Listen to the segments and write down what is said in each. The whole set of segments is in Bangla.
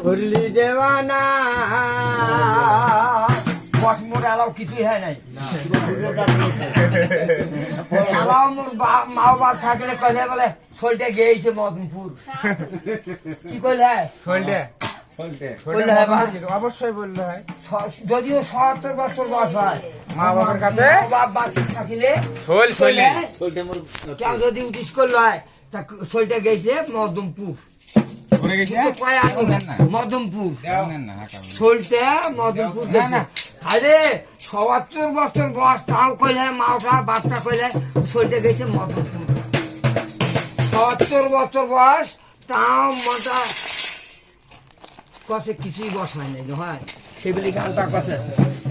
করলি দেওয়ানা বস মোর এলাও কিছুই হয় নাই এলাও মোর মা বাপ থাকলে কলে বলে সোলটে গিয়েছে মদনপুর কি করলে অবশ্যই বললে হয় যদিও ৭০ বছর বয়স হয় মা বাবার কাছে বাপ বাচ্চা থাকিলে কেউ যদি উঠিস করলো হয় তা সোলটা গেছে মদনপুর মদনপুর সোলটা মদনপুর আরে ৭০ বছর বয়স তাও কইলে মাওটা বাচ্চা কইলে সোলটা গেছে মদনপুর ৭০ বছর বয়স তাও মোটা কষে কিছুই বসায় নাই হয় সেগুলি গানটা কষে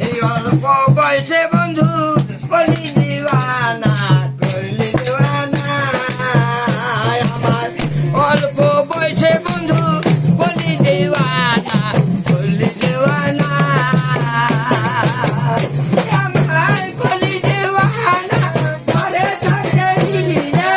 এই অল্প বয়সে বন্ধু করলি দিওয়ানা করলি দিওয়ানা আমার অল্প বয়সে বন্ধু করলি দিওয়ানা করলি দিওয়ানা আমার করলি দিওয়ানা ঘরে থাকে দিনা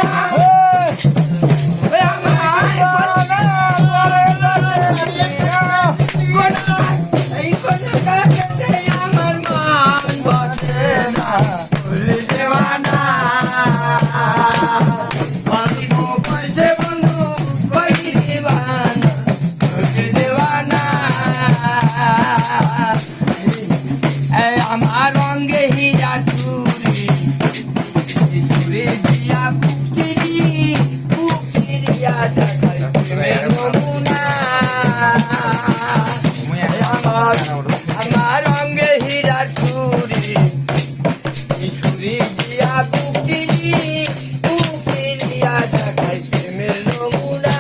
আমার রঙে হীরা চুরি চুরি দিয়া পুকিরিয়া দেখাই নমুনা আমার রঙে হীরা চুরি চুরি দিয়া পুকিরিয়া দেখাই প্রেমের নমুনা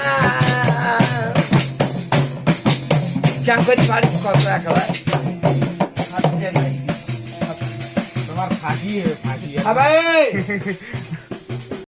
কেন করি বাড়ি কত একেবারে তোমার ফাটিয়ে আবে